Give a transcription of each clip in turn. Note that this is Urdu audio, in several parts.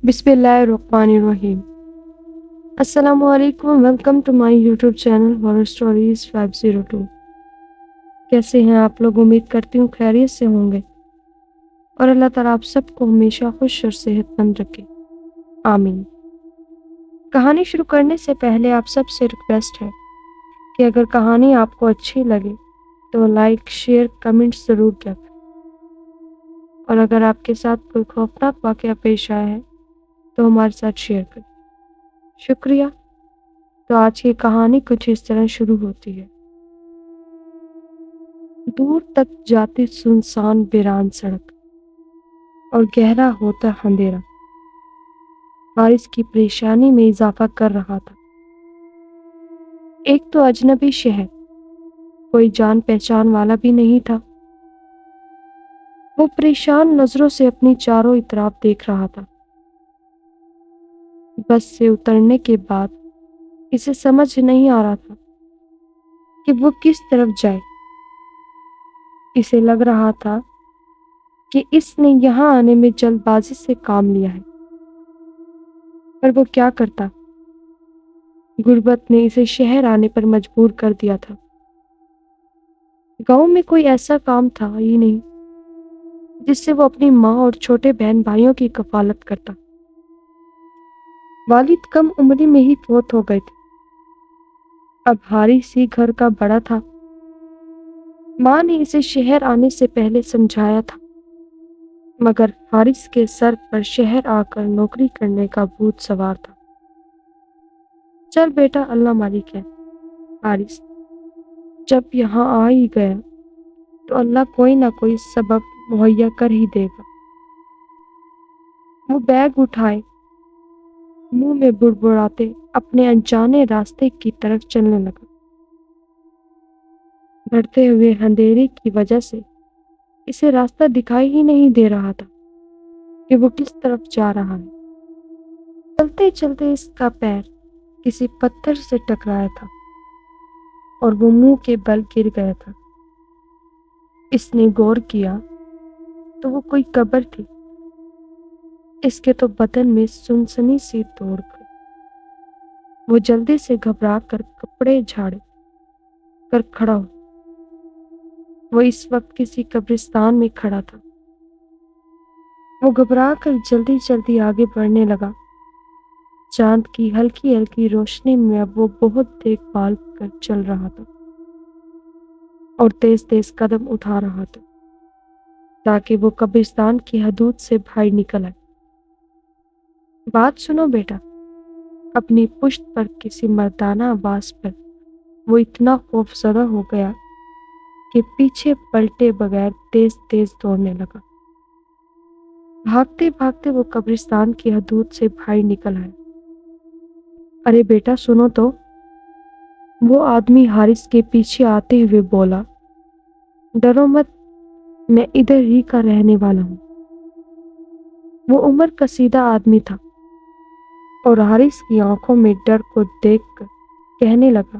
بسم اللہ الرحمن الرحیم۔ السلام علیکم، welcome to my YouTube channel horror stories 502۔ کیسے ہیں آپ لوگ؟ امید کرتی ہوں خیریت سے ہوں گے اور اللہ تعالیٰ آپ سب کو ہمیشہ خوش اور صحت مند رکھے، آمین۔ کہانی شروع کرنے سے پہلے آپ سب سے ریکویسٹ ہے کہ اگر کہانی آپ کو اچھی لگے تو لائک، شیئر، کمنٹ ضرور کیا کریں، اور اگر آپ کے ساتھ کوئی خوفناک واقعہ پیش آیا ہے تو ہمارے ساتھ شیئر کریں۔ شکریہ۔ تو آج کی کہانی کچھ اس طرح شروع ہوتی ہے۔ دور تک جاتی سنسان ویران سڑک اور گہرا ہوتا اندھیرا حارث کی پریشانی میں اضافہ کر رہا تھا۔ ایک تو اجنبی شہر، کوئی جان پہچان والا بھی نہیں تھا۔ وہ پریشان نظروں سے اپنی چاروں اطراف دیکھ رہا تھا۔ بس سے اترنے کے بعد اسے سمجھ نہیں آ رہا تھا کہ وہ کس طرف جائے۔ اسے لگ رہا تھا کہ اس نے یہاں آنے میں جلد بازی سے کام لیا ہے، پر وہ کیا کرتا؟ غربت نے اسے شہر آنے پر مجبور کر دیا تھا۔ گاؤں میں کوئی ایسا کام تھا ہی نہیں جس سے وہ اپنی ماں اور چھوٹے بہن بھائیوں کی کفالت کرتا۔ والد کم عمری میں ہی فوت ہو گئے تھے۔ اب حارث ہی گھر کا بڑا تھا۔ ماں نے اسے شہر آنے سے پہلے سمجھایا تھا، مگر حارث کے سر پر شہر آ کر نوکری کرنے کا بھوت سوار تھا۔ چل بیٹا، اللہ مالک ہے۔ حارث جب یہاں آ ہی گیا تو اللہ کوئی نہ کوئی سبب مہیا کر ہی دے گا۔ وہ بیگ اٹھائے منہ میں بڑبڑاتے اپنے انجانے راستے کی طرف چلنے لگا۔ بڑھتے ہوئے اندھیرے کی وجہ سے اسے راستہ دکھائی ہی نہیں دے رہا تھا کہ وہ کس طرف جا رہا ہے۔ چلتے چلتے اس کا پیر کسی پتھر سے ٹکرایا تھا اور وہ منہ کے بل گر گیا تھا۔ اس نے غور کیا تو وہ کوئی قبر تھی۔ اس کے تو بدن میں سنسنی سی دوڑ گئی۔ وہ جلدی سے گھبرا کر کپڑے جھاڑ کر کھڑا ہو۔ وہ اس وقت کسی قبرستان میں کھڑا تھا۔ وہ گھبرا کر جلدی جلدی آگے بڑھنے لگا۔ چاند کی ہلکی ہلکی روشنی میں اب وہ بہت دیکھ بھال کر چل رہا تھا اور تیز تیز قدم اٹھا رہا تھا تاکہ وہ قبرستان کی حدود سے باہر نکل آئے۔ بات سنو بیٹا۔ اپنی پشت پر کسی مردانہ آواز پر وہ اتنا خوف زدہ ہو گیا کہ پیچھے پلٹے بغیر تیز تیز دوڑنے لگا۔ بھاگتے بھاگتے وہ قبرستان کی حدود سے باہر نکل آیا۔ ارے بیٹا سنو تو، وہ آدمی حارث کے پیچھے آتے ہوئے بولا۔ ڈرو مت، میں ادھر ہی کا رہنے والا ہوں۔ وہ عمر کشیدہ آدمی تھا اور حارث کی آنکھوں میں ڈر کو دیکھ کر کہنے لگا،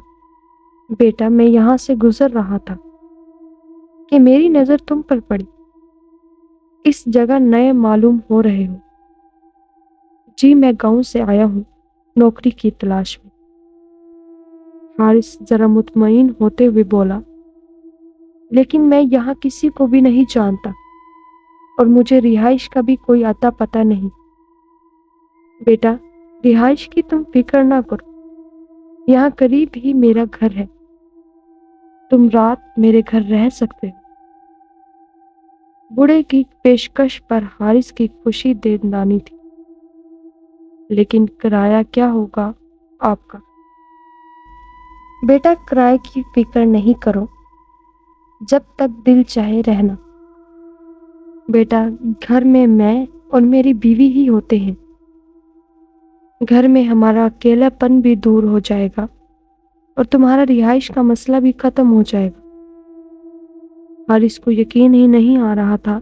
بیٹا میں یہاں سے گزر رہا تھا کہ میری نظر تم پر پڑی۔ اس جگہ نئے معلوم ہو رہے ہو؟ جی میں گاؤں سے آیا ہوں نوکری کی تلاش میں۔ حارث ذرا مطمئن ہوتے ہوئے بولا، لیکن میں یہاں کسی کو بھی نہیں جانتا اور مجھے رہائش کا بھی کوئی اتا پتہ نہیں۔ بیٹا رہائش کی تم فکر نہ کرو، یہاں قریب ہی میرا گھر ہے، تم رات میرے گھر رہ سکتے ہو۔ بوڑھے کی پیشکش پر حارث کی خوشی دیدنانی تھی، لیکن کرایہ کیا ہوگا آپ کا؟ بیٹا کرائے کی فکر نہیں کرو، جب تک دل چاہے رہنا۔ بیٹا گھر میں اور میری بیوی ہی ہوتے ہیں، گھر میں ہمارا اکیلا پن بھی دور ہو جائے گا اور تمہارا رہائش کا مسئلہ بھی ختم ہو جائے گا۔ حارث کو یقین ہی نہیں آ رہا تھا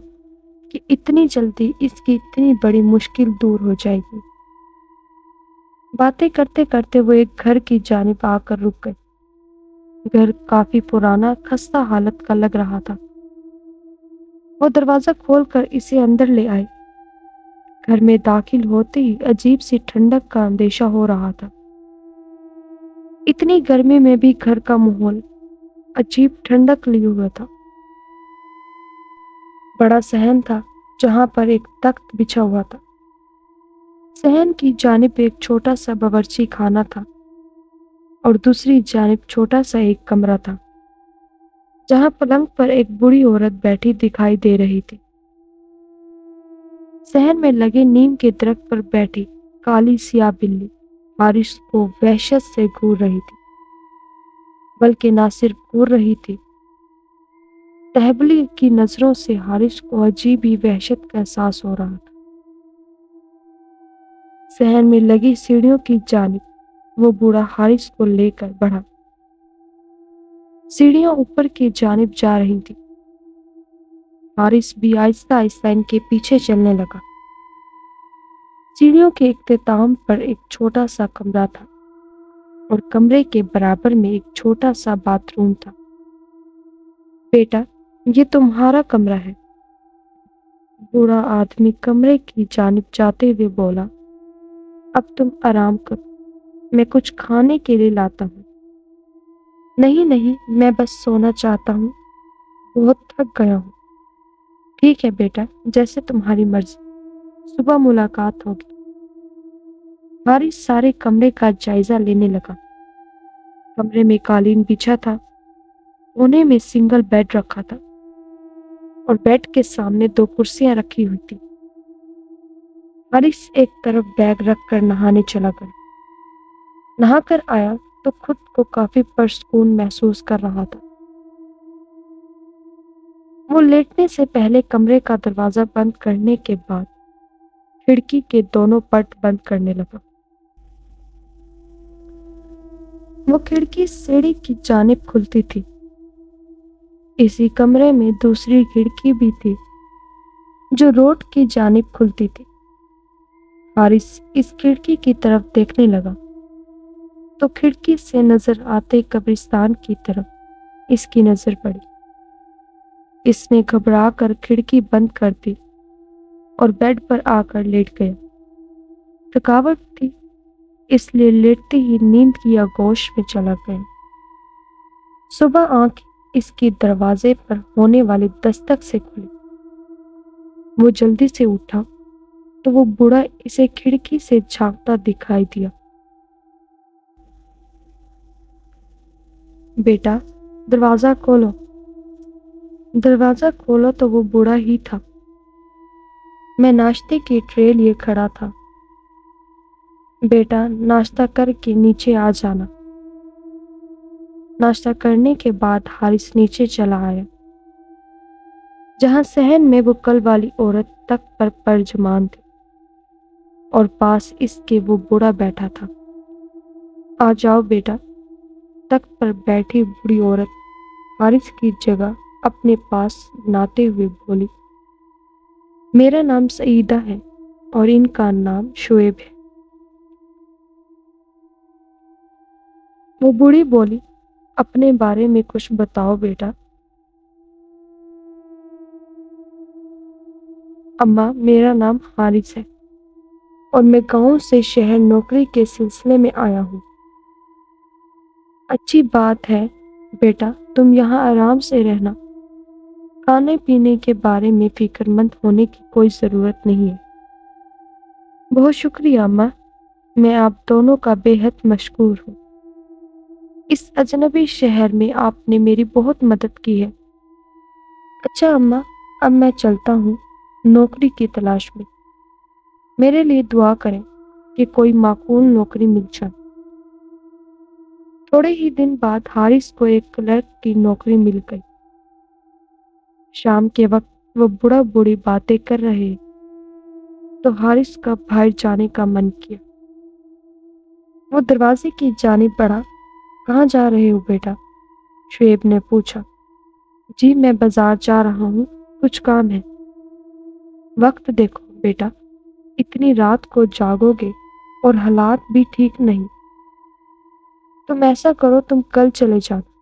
کہ اتنی جلدی اس کی اتنی بڑی مشکل دور ہو جائے گی۔ باتیں کرتے کرتے وہ ایک گھر کی جانب آ کر رک گئے۔ گھر کافی پرانا خستہ حالت کا لگ رہا تھا۔ وہ دروازہ کھول کر اسے اندر لے آئے۔ گھر میں داخل ہوتے ہی عجیب سی ٹھنڈک کا اندیشہ ہو رہا تھا۔ اتنی گرمی میں بھی گھر کا ماحول عجیب ٹھنڈک لیے ہوا تھا۔ بڑا صحن تھا جہاں پر ایک تخت بچھا ہوا تھا۔ صحن کی جانب ایک چھوٹا سا باورچی خانہ تھا اور دوسری جانب چھوٹا سا ایک کمرہ تھا جہاں پلنگ پر ایک بوڑھی عورت بیٹھی دکھائی دے رہی تھی۔ صحن میں لگے نیم کے درخت پر بیٹھی کالی سیاہ بلی حارث کو وحشت سے گھور رہی تھی، بلکہ نہ صرف گھور رہی تھی، تہبلی کی نظروں سے حارث کو عجیب ہی وحشت کا احساس ہو رہا تھا۔ صحن میں لگی سیڑھیوں کی جانب وہ بوڑھا حارث کو لے کر بڑھا۔ سیڑھیاں اوپر کی جانب جا رہی تھی۔ حارث بھی آہستہ آہستہ ان کے پیچھے چلنے لگا۔ سیڑھیوں کے اختتام پر ایک چھوٹا سا کمرہ تھا اور کمرے کے برابر میں ایک چھوٹا سا باتھ روم تھا۔ بیٹا، یہ تمہارا کمرہ ہے، بوڑھا آدمی کمرے کی جانب جاتے ہوئے بولا۔ اب تم آرام کرو، میں کچھ کھانے کے لیے لاتا ہوں۔ نہیں نہیں، میں بس سونا چاہتا ہوں، بہت تھک گیا ہوں۔ ٹھیک ہے بیٹا، جیسے تمہاری مرضی، صبح ملاقات ہوگی۔ حارث سارے کمرے کا جائزہ لینے لگا۔ کمرے میں قالین بچھا تھا، کونے میں سنگل بیڈ رکھا تھا اور بیڈ کے سامنے 2 کرسیاں رکھی ہوئی تھی۔ حارث ایک طرف بیگ رکھ کر نہانے چلا گیا۔ نہا کر آیا تو خود کو کافی پرسکون محسوس کر رہا تھا۔ وہ لیٹنے سے پہلے کمرے کا دروازہ بند کرنے کے بعد کھڑکی کے دونوں پٹ بند کرنے لگا۔ وہ کھڑکی سیڑھی کی جانب کھلتی تھی۔ اسی کمرے میں دوسری کھڑکی بھی تھی جو روڈ کی جانب کھلتی تھی۔ حارث اس کھڑکی کی طرف دیکھنے لگا تو کھڑکی سے نظر آتے قبرستان کی طرف اس کی نظر پڑی۔ اس نے گھبرا کر کھڑکی بند کر دی اور بیڈ پر آ کر لیٹ گیا۔ تھکاوٹ تھی، اس لیے لیٹتے ہی نیند کی آغوش میں چلا گیا۔ صبح آنکھ اس کی دروازے پر ہونے والی دستک سے کھلی۔ وہ جلدی سے اٹھا تو وہ بوڑھا اسے کھڑکی سے جھانکتا دکھائی دیا۔ بیٹا، دروازہ کھولو۔ دروازہ کھولو تو وہ بوڑھا ہی تھا۔ میں ناشتے کی ٹرے لیے کھڑا تھا۔ بیٹا، ناشتہ کر کے نیچے آ جانا۔ ناشتہ کرنے کے بعد حارث نیچے چلا آیا جہاں صحن میں وہ کل والی عورت تخت پر پرجمان تھی اور پاس اس کے وہ بوڑھا بیٹھا تھا۔ آ جاؤ بیٹا، تخت پر بیٹھی بوڑھی عورت حارث کی جگہ اپنے پاس لاتے ہوئے بولی۔ میرا نام سعیدہ ہے اور ان کا نام شعیب ہے۔ وہ بوڑھی بولی، اپنے بارے میں کچھ بتاؤ بیٹا۔ اماں، میرا نام حارث ہے اور میں گاؤں سے شہر نوکری کے سلسلے میں آیا ہوں۔ اچھی بات ہے بیٹا، تم یہاں آرام سے رہنا، کھانے پینے کے بارے میں فکر مند ہونے کی کوئی ضرورت نہیں ہے۔ بہت شکریہ اماں، میں آپ دونوں کا بے حد مشکور ہوں۔ اس اجنبی شہر میں آپ نے میری بہت مدد کی ہے۔ اچھا اماں، اب میں چلتا ہوں نوکری کی تلاش میں۔ میرے لیے دعا کریں کہ کوئی معقول نوکری مل جائے۔ تھوڑے ہی دن بعد حارث کو ایک کلرک کی نوکری مل گئی۔ شام کے وقت وہ بوڑھا بوڑھی باتیں کر رہے تو حارث کا باہر جانے کا من کیا۔ وہ دروازے کی جانب بڑھا۔ کہاں جا رہے ہو بیٹا؟ شعیب نے پوچھا۔ جی میں بازار جا رہا ہوں، کچھ کام ہے۔ وقت دیکھو بیٹا، اتنی رات کو جاگو گے اور حالات بھی ٹھیک نہیں۔ تم ایسا کرو، تم کل چلے جانا،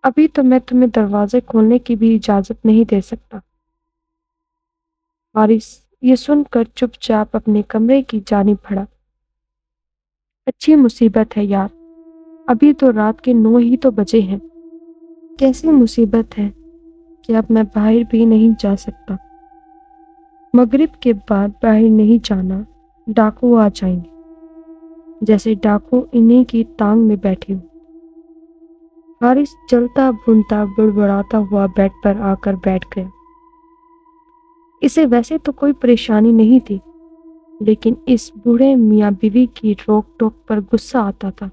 ابھی تو میں تمہیں دروازے کھولنے کی بھی اجازت نہیں دے سکتا۔ حارث یہ سن کر چپ چاپ اپنے کمرے کی جانب بڑھا۔ اچھی مصیبت ہے یار، ابھی تو رات کے 9 ہی تو بجے ہیں۔ کیسی مصیبت ہے کہ اب میں باہر بھی نہیں جا سکتا۔ مغرب کے بعد باہر نہیں جانا، ڈاکو آ جائیں گے، جیسے ڈاکو انہیں کی ٹانگ میں بیٹھے ہو۔ حارث چلتا بھونتا بڑبڑاتا ہوا بیڈ پر آ کر بیٹھ گیا۔ اسے ویسے تو کوئی پریشانی نہیں تھی، لیکن اس بوڑھے میاں بیوی کی روک ٹوک پر غصہ آتا تھا۔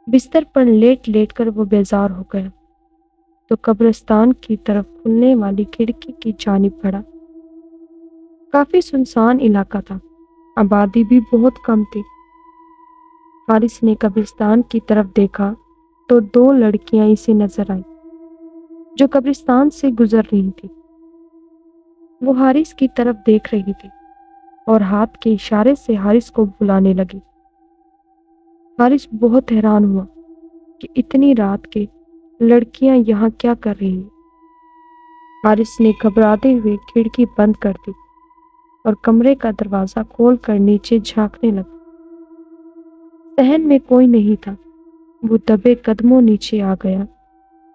بستر پر لیٹ لیٹ کر وہ بیزار ہو گیا تو قبرستان کی طرف کھلنے والی کھڑکی کی جانب بڑھا۔ کافی سنسان علاقہ تھا، آبادی بھی بہت کم تھی۔ حارث نے قبرستان کی طرف دیکھا تو 2 لڑکیاں اسے نظر آئیں جو قبرستان سے گزر رہی تھی۔ وہ حارث کی طرف دیکھ رہی تھی اور ہاتھ کے اشارے سے حارث کو بلانے لگی۔ حارث بہت حیران ہوا کہ اتنی رات کے لڑکیاں یہاں کیا کر رہی ہیں۔ حارث نے گھبراتے ہوئے کھڑکی بند کر دی اور کمرے کا دروازہ کھول کر نیچے جھانکنے لگا۔ صحن میں کوئی نہیں تھا۔ وہ دبے قدموں نیچے آ گیا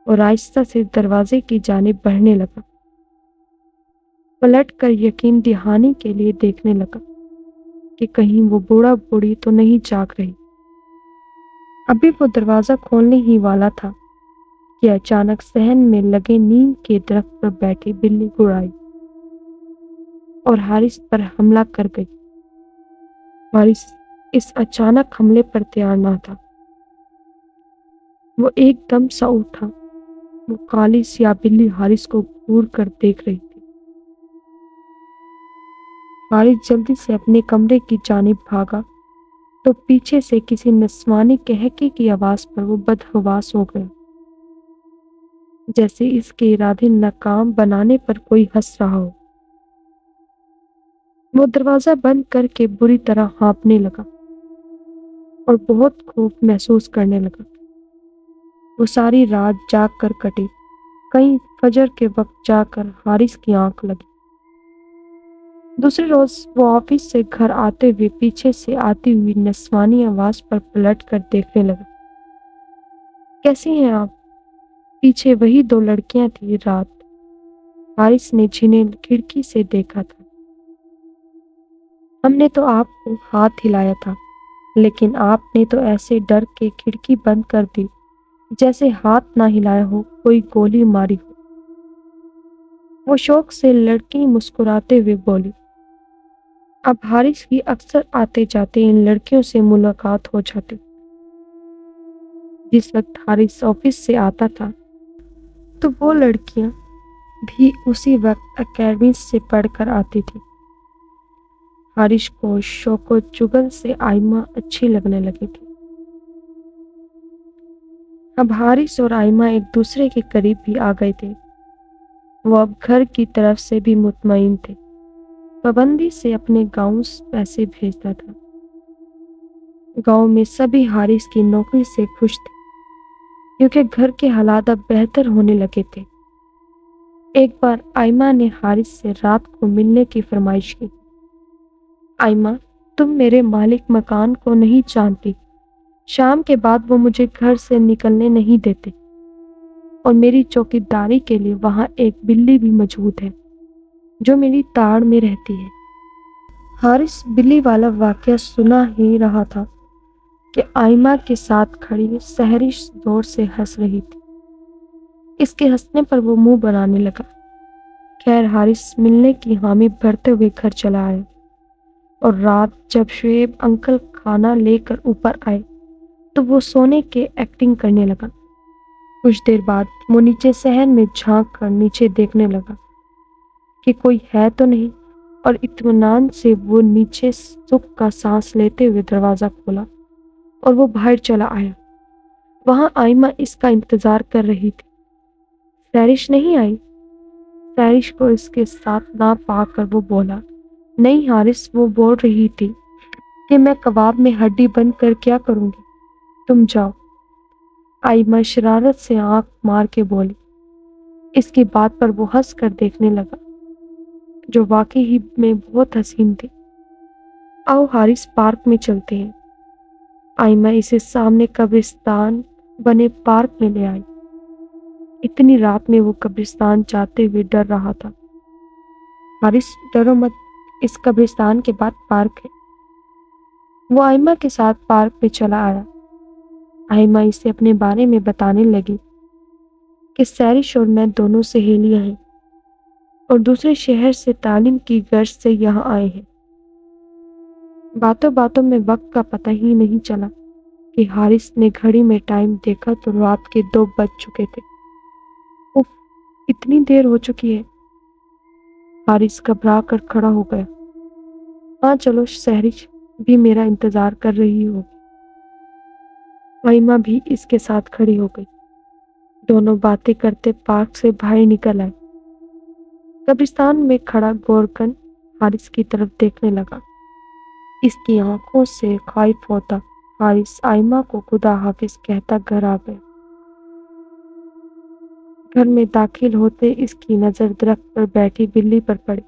اور آہستہ سے دروازے کی جانب بڑھنے لگا۔ پلٹ کر یقین دہانی کے لیے دیکھنے لگا کہ کہیں وہ بوڑھا بوڑھی تو نہیں جاگ رہی۔ ابھی وہ دروازہ کھولنے ہی والا تھا کہ اچانک صحن میں لگے نیم کے درخت پر بیٹھی بلی اڑ آئی اور حارث پر حملہ کر گئی۔ حارث اس اچانک حملے پر تیار نہ تھا۔ وہ ایک دم سا اٹھا۔ وہ کالی سیاہ بلی حارث کو گھور کر دیکھ رہی تھی۔ حارث جلدی سے اپنے کمرے کی جانب بھاگا تو پیچھے سے کسی نسوانی قہقہے کی آواز پر وہ بدحواس ہو گیا، جیسے اس کے ارادے ناکام بنانے پر کوئی ہنس رہا ہو۔ وہ دروازہ بند کر کے بری طرح ہانپنے لگا اور بہت خوف محسوس کرنے لگا۔ وہ ساری رات جاگ کر کٹی، کہیں فجر کے وقت جا کر حارث کی آنکھ لگی۔ دوسرے روز وہ آفس سے گھر آتے ہوئے پیچھے سے آتی ہوئی نسوانی آواز پر پلٹ کر دیکھنے لگا۔ کیسی ہیں آپ؟ پیچھے وہی 2 لڑکیاں تھیں۔ رات حارث نے جنہیں کھڑکی سے دیکھا تھا۔ ہم نے تو آپ کو ہاتھ ہلایا تھا، لیکن آپ نے تو ایسے ڈر کے کھڑکی بند کر دی جیسے ہاتھ نہ ہلایا ہو کوئی گولی ماری ہو۔ وہ شوق سے لڑکی مسکراتے ہوئے بولی۔ اب حارث کی اکثر آتے جاتے ان لڑکیوں سے ملاقات ہو جاتی۔ جس وقت حارث آفس سے آتا تھا تو وہ لڑکیاں بھی اسی وقت اکیڈمی سے پڑھ کر آتی تھی۔ حارث کو شوق و چغل سے آئمہ اچھی لگنے لگی تھی۔ اب حارث اور آئمہ ایک دوسرے کے قریب بھی آ گئے تھے۔ وہ اب گھر کی طرف سے بھی مطمئن تھے، پابندی سے اپنے گاؤں پیسے بھیجتا تھا۔ گاؤں میں سبھی حارث کی نوکری سے خوش تھے کیونکہ گھر کے حالات اب بہتر ہونے لگے تھے۔ ایک بار آئمہ نے حارث سے رات کو ملنے کی فرمائش کی۔ آئمہ، تم میرے مالک مکان کو نہیں جانتی، شام کے بعد وہ مجھے گھر سے نکلنے نہیں دیتے اور میری چوکیداری کے لیے وہاں ایک بلی بھی موجود ہے جو میری تاڑ میں رہتی ہے۔ حارث بلی والا واقعہ سنا ہی رہا تھا کہ آئمہ کے ساتھ کھڑی سحری زور سے ہنس رہی تھی۔ اس کے ہنسنے پر وہ منہ بنانے لگا۔ خیر حارث ملنے کی حامی بھرتے ہوئے گھر چلا آیا اور رات جب شعیب انکل کھانا لے کر اوپر آئے تو وہ سونے کے ایکٹنگ کرنے لگا۔ کچھ دیر بعد وہ نیچے صحن میں جھانک کر نیچے دیکھنے لگا کہ کوئی ہے تو نہیں، اور اطمینان سے وہ نیچے سکھ کا سانس لیتے ہوئے دروازہ کھولا اور وہ باہر چلا آیا۔ وہاں آئمہ اس کا انتظار کر رہی تھی۔ سیرش نہیں آئی؟ سیرش کو اس کے ساتھ نہ پا کر وہ بولا، نہیں حارث، وہ بول رہی تھی کہ میں کباب میں ہڈی بن کر کیا کروں گی، تم جاؤ۔ آئمہ شرارت سے آنکھ مار کے بولی۔ اس کی بات پر وہ ہنس کر دیکھنے لگا۔ جو واقعی ہی میں بہت حسین تھی۔ آؤ حارث، پارک میں چلتے ہیں۔ آئمہ اسے سامنے قبرستان بنے پارک میں لے آئی۔ اتنی رات میں وہ قبرستان جاتے ہوئے ڈر رہا تھا۔ حارث، ڈرو مت، اس قبرستان کے بعد پارک ہے۔ وہ آئمہ کے ساتھ پارک میں چلا آیا۔ آئمہ اسے اپنے بارے میں بتانے لگی کہ سیرش اور میں دونوں سہیلیاں ہیں اور دوسرے شہر سے تعلیم کی غرض سے یہاں آئے ہیں۔ باتوں باتوں میں وقت کا پتہ ہی نہیں چلا کہ حارث نے گھڑی میں ٹائم دیکھا تو رات کے 2 بج چکے تھے۔ اف، اتنی دیر ہو چکی ہے۔ حارث گھبرا کر کھڑا ہو گیا۔ ہاں چلو، سہرش بھی میرا انتظار کر رہی ہو۔ آئمہ بھی اس کے ساتھ کھڑی ہو گئی۔ دونوں باتیں کرتے پارک سے باہر نکل آئے۔ قبرستان میں کھڑا گورکن حارث کی طرف دیکھنے لگا۔ اس کی آنکھوں سے خائف ہوتا حارث آئمہ کو خدا حافظ کہتا گھر آ گیا۔ گھر میں داخل ہوتے اس کی نظر درخت پر بیٹھی بلی پر پڑی۔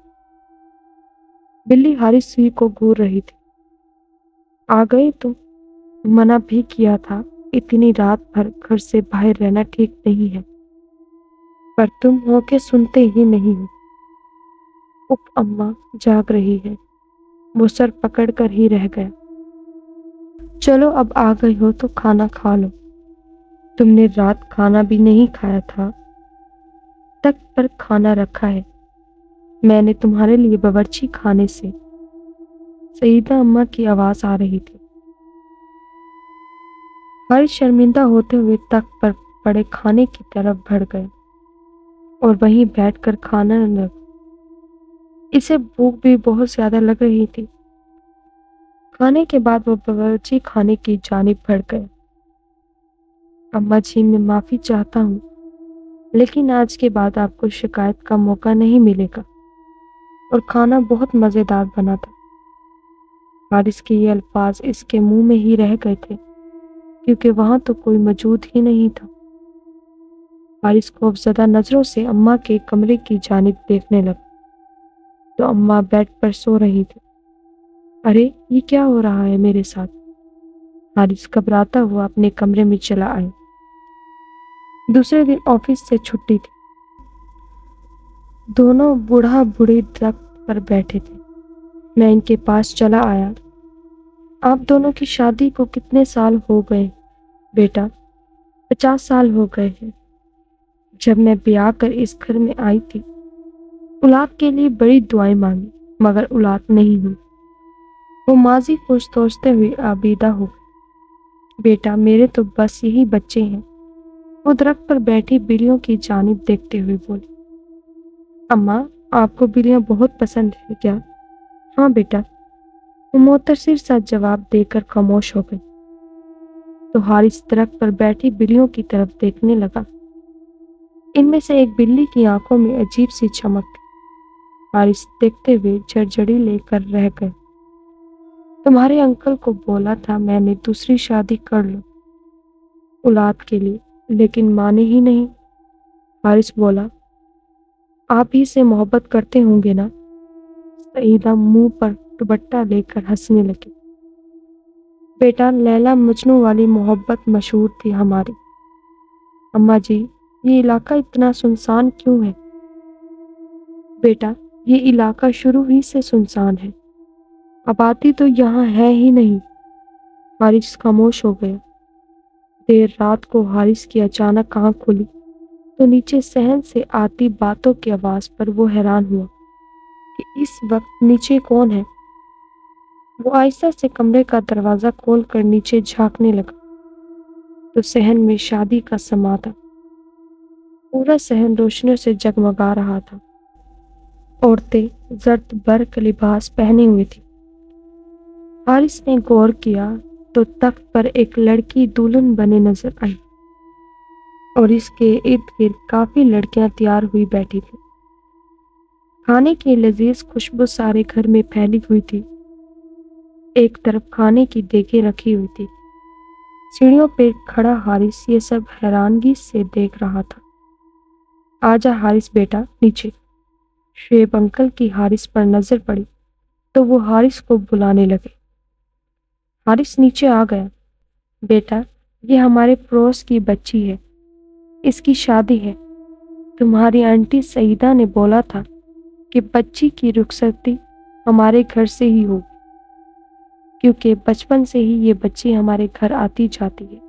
بلی حارث ہی کو گھور رہی تھی۔ آ گئے تم؟ منع بھی کیا تھا، اتنی رات بھر گھر سے باہر رہنا ٹھیک نہیں ہے، پر تم ہو کے سنتے ہی نہیں ہو۔ اف، اماں جاگ رہی ہے۔ وہ سر پکڑ کر ہی رہ گیا۔ چلو اب آ گئے ہو تو کھانا کھا لو۔ تم نے رات کھانا بھی نہیں کھایا تھا۔ تخت پر کھانا رکھا ہے، میں نے تمہارے لیے باورچی خانے سے۔ سیدہ اماں کی آواز آ رہی تھی۔ حارث شرمندہ ہوتے ہوئے تخت پر پڑے کھانے کی طرف بڑھ گیا اور وہیں بیٹھ کر کھانا لگا۔ اسے بھوک بھی بہت زیادہ لگ رہی تھی۔ کھانے کے بعد وہ باورچی خانے کی جانب بڑھ گیا۔ اماں جی، میں معافی چاہتا ہوں، لیکن آج کے بعد آپ کو شکایت کا موقع نہیں ملے گا، اور کھانا بہت مزیدار بنا تھا۔ حارث کے یہ الفاظ اس کے منہ میں ہی رہ گئے تھے، کیونکہ وہاں تو کوئی موجود ہی نہیں تھا۔ حارث خوفزدہ نظروں سے اماں کے کمرے کی جانب دیکھنے لگا تو اماں بیڈ پر سو رہی تھی۔ ارے، یہ کیا ہو رہا ہے میرے ساتھ؟ حارث گھبراتا ہوا اپنے کمرے میں چلا آیا۔ دوسرے دن آفس سے چھٹی تھی۔ دونوں بوڑھا بوڑھی درخت پر بیٹھے تھے۔ میں ان کے پاس چلا آیا۔ آپ دونوں کی شادی کو کتنے سال ہو گئے بیٹا؟ 50 سال ہو گئے ہیں۔ جب میں بیاہ کر اس گھر میں آئی تھی، اولاد کے لیے بڑی دعائیں مانگی، مگر اولاد نہیں ہوئی۔ وہ ماضی کو سوچتے ہوئے آبیدہ ہو گئی۔ بیٹا، میرے تو بس یہی بچے ہیں۔ وہ درخت پر بیٹھی بلیوں کی جانب دیکھتے ہوئے بولی۔ اماں، آپ کو بلیاں بہت پسند ہے کیا؟ ہاں بیٹا، وہ مختصر سا جواب دے کر خاموش ہو گئی۔ تو حارث درخت پر بیٹھی بلیوں کی طرف دیکھنے لگا۔ ان میں سے ایک بلی کی آنکھوں میں عجیب سی چمک تھی۔ حارث دیکھتے ہوئے جھڑجھڑی لے کر رہ گئے۔ تمہارے انکل کو بولا تھا میں نے دوسری شادی کر لوں اولاد کے لیے، لیکن مانے ہی نہیں۔ حارث بولا، آپ ہی سے محبت کرتے ہوں گے نا؟ سعیدہ منہ پر دوپٹہ لے کر ہنسنے لگی۔ بیٹا، لیلا مجنوں والی محبت مشہور تھی ہماری۔ اماں جی، یہ علاقہ اتنا سنسان کیوں ہے؟ بیٹا، یہ علاقہ شروع ہی سے سنسان ہے، آبادی تو یہاں ہے ہی نہیں۔ حارث خاموش ہو گیا۔ دیر رات کو حارث کی اچانک آنکھ کھلی تو نیچے صحن سے آتی باتوں کی آواز پر وہ حیران ہوا کہ اس وقت نیچے کون ہے۔ وہ آہستہ سے کمرے کا دروازہ کھول کر نیچے جھانکنے لگا تو صحن میں شادی کا سماں تھا۔ پورا صحن روشنیوں سے جگمگا رہا تھا۔ عورتیں زرد برق لباس پہنے ہوئی تھیں۔ حارث نے غور کیا تو تخت پر ایک لڑکی دلہن بنے نظر آئی اور اس کے ارد گرد کافی لڑکیاں تیار ہوئی بیٹھی تھیں۔ کھانے کی لذیذ خوشبو سارے گھر میں پھیلی ہوئی تھی۔ ایک طرف کھانے کی دیگیں رکھی ہوئی تھی۔ سیڑھیوں پہ کھڑا حارث یہ سب حیرانگی سے دیکھ رہا تھا۔ آجا حارث بیٹا، نیچے۔ شعیب انکل کی حارث پر نظر پڑی تو وہ حارث کو بلانے لگے۔ حارث نیچے آ گیا۔ بیٹا، یہ ہمارے پڑوس کی بچی ہے، اس کی شادی ہے۔ تمہاری آنٹی سعیدہ نے بولا تھا کہ بچی کی رخصتی ہمارے گھر سے ہی ہو، کیونکہ بچپن سے ہی یہ بچی ہمارے گھر آتی جاتی ہے۔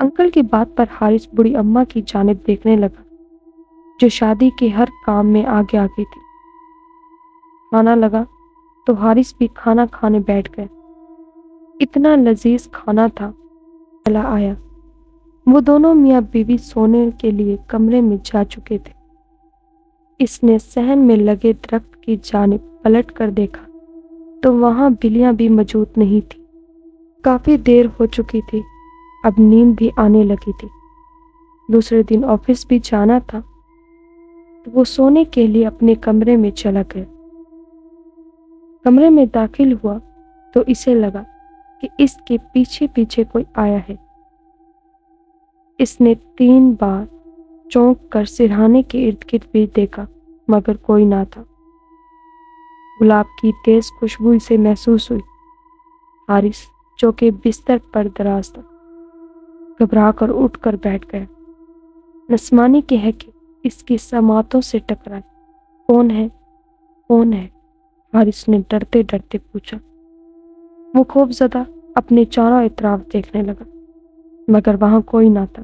انکل کی بات پر حارث بڑی اماں کی جانب دیکھنے لگا، جو شادی کے ہر کام میں آگے آگے تھی۔ کھانا لگا تو حارث بھی کھانا کھانے بیٹھ گئے۔ اتنا لذیذ کھانا تھا، چلا آیا۔ وہ دونوں میاں بیوی سونے کے لیے کمرے میں جا چکے تھے۔ اس نے صحن میں لگے درخت کی جانب پلٹ کر دیکھا تو وہاں بلیاں بھی موجود نہیں تھی۔ کافی دیر ہو چکی تھی، اب نیند بھی آنے لگی تھی۔ دوسرے دن آفس بھی جانا تھا تو وہ سونے کے لیے اپنے کمرے میں چلا گیا۔ کمرے میں داخل ہوا تو اسے لگا کہ اس کے پیچھے پیچھے کوئی آیا ہے۔ اس نے 3 بار چونک کر سرہانے کے ارد گرد بھی دیکھا، مگر کوئی نہ تھا۔ گلاب کی تیز خوشبو اسے محسوس ہوئی۔ حارث، جو کہ بستر پر دراز تھا، گھبرا کر اٹھ کر بیٹھ گیا۔ نسمانی کے ہے کہ اس کی سماعتوں سے ٹکرائے۔ کون ہے؟ کون ہے؟ حارث نے ڈرتے ڈرتے پوچھا۔ وہ خوف زدہ اپنے چاروں اطراف دیکھنے لگا، مگر وہاں کوئی نہ تھا۔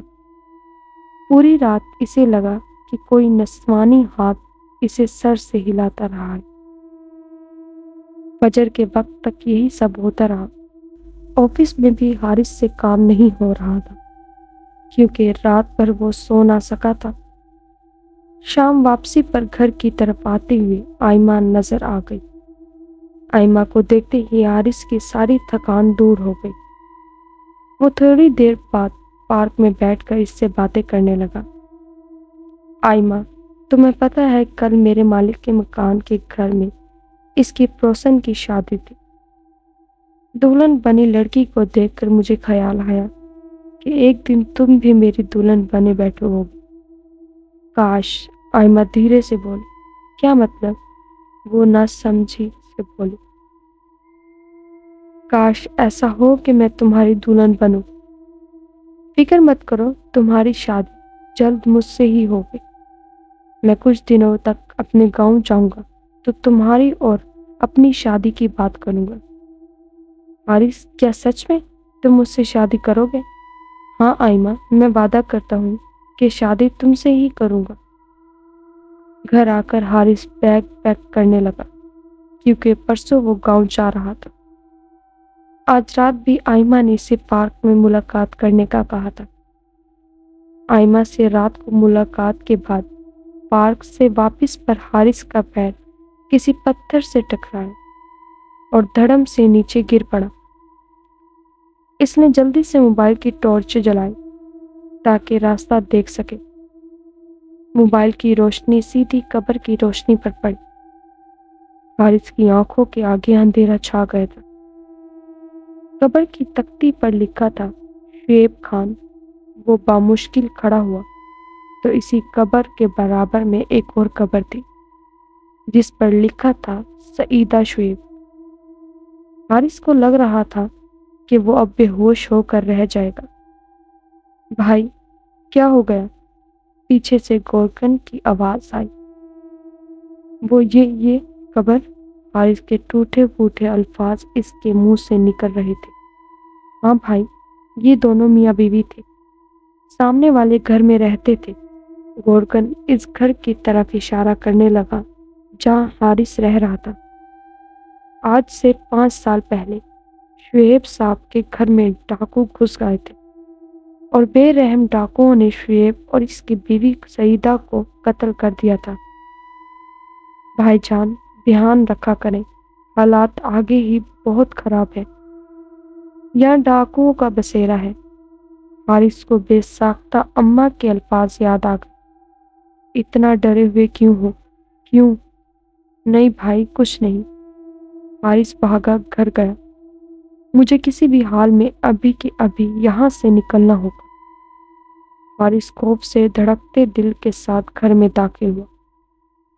پوری رات اسے لگا کہ کوئی نسوانی ہاتھ اسے سر سے ہلاتا رہا ہے۔ فجر کے وقت تک یہی سب ہوتا رہا۔ آفس میں بھی حارث سے کام نہیں ہو رہا تھا، کیونکہ رات بھر وہ سو نہ سکا تھا۔ شام واپسی پر گھر کی طرف آتے ہوئے آئمہ نظر آ گئی۔ آئمہ کو دیکھتے ہی حارث کی ساری تھکان دور ہو گئی۔ وہ تھوڑی دیر بعد پارک میں بیٹھ کر اس سے باتیں کرنے لگا۔ آئمہ، تمہیں پتہ ہے کل میرے مالک کے مکان کے گھر میں اس کی پڑوسن کی شادی تھی۔ دلہن بنی لڑکی کو دیکھ کر مجھے خیال آیا کہ ایک دن تم بھی میری دلہن بنے بیٹھو ہوگی۔ کاش، آئمہ دھیرے سے بولی۔ کیا مطلب؟ وہ نہ سمجھی سے بولی۔ کاش ایسا ہو کہ میں تمہاری دلہن بنوں۔ فکر مت کرو، تمہاری شادی جلد مجھ سے ہی ہوگی۔ میں کچھ دنوں تک اپنے گاؤں جاؤں گا تو تمہاری اور اپنی شادی کی بات کروں گا۔ حارث، کیا سچ میں تم مجھ سے شادی کرو گے؟ ہاں آئمہ، میں وعدہ کرتا ہوں کہ شادی تم سے ہی کروں گا۔ گھر آ کر حارث بیگ پیک کرنے لگا، کیونکہ پرسوں وہ گاؤں جا رہا تھا۔ آج رات بھی آئمہ نے اسے پارک میں ملاقات کرنے کا کہا تھا۔ آئمہ سے رات کو ملاقات کے بعد پارک سے واپس پر حارث کا پیر کسی پتھر سے ٹکرایا اور دھڑم سے نیچے گر پڑا۔ اس نے جلدی سے موبائل کی ٹارچ جلائی تاکہ راستہ دیکھ سکے۔ موبائل کی روشنی سیدھی قبر کی روشنی پر پڑی۔ حارث کی آنکھوں کے آگے اندھیرا چھا گیا تھا۔ قبر کی تختی پر لکھا تھا شعیب خان۔ وہ بامشکل کھڑا ہوا تو اسی قبر کے برابر میں ایک اور قبر تھی، جس پر لکھا تھا سعیدہ شعیب۔ حارث کو لگ رہا تھا کہ وہ اب بے ہوش ہو کر رہ جائے گا۔ بھائی، کیا ہو گیا؟ پیچھے سے گورکن کی آواز آئی۔ وہ یہ قبر؟ حارث کے ٹوٹے پھوٹے الفاظ اس کے منہ سے نکل رہے تھے۔ ہاں بھائی، یہ دونوں میاں بیوی تھے، سامنے والے گھر میں رہتے تھے۔ گورکن اس گھر کی طرف اشارہ کرنے لگا جہاں حارث رہ رہا تھا۔ آج سے 5 سال پہلے شعیب صاحب کے گھر میں ڈاکو گھس گئے تھے اور بے رحم ڈاکوؤں نے شعیب اور اس کی بیوی سعیدہ کو قتل کر دیا تھا۔ بھائی جان، دھیان رکھا کریں، حالات آگے ہی بہت خراب ہے۔ یہاں ڈاکوؤں کا بسیرا ہے۔ حارث کو بے ساختہ اماں کے الفاظ یاد آ گئے۔ اتنا ڈرے ہوئے کیوں ہو؟ کیوں؟ نہیں بھائی، کچھ نہیں۔ حارث بھاگا گھر گیا۔ مجھے کسی بھی حال میں ابھی کے ابھی یہاں سے نکلنا ہوگا۔ حارث خوف سے دھڑکتے دل کے ساتھ گھر میں داخل ہوا۔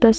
10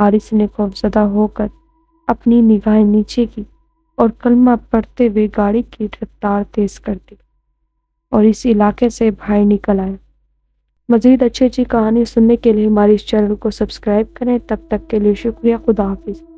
حارث نے خوفزدہ ہو کر اپنی نگاہیں نیچے کی اور کلمہ پڑھتے ہوئے گاڑی کی رفتار تیز کر دی اور اس علاقے سے باہر نکل آیا۔ مزید اچھی کہانی سننے کے لیے ہمارے اس چینل کو سبسکرائب کریں۔ تب تک کے لیے شکریہ۔ خدا حافظ۔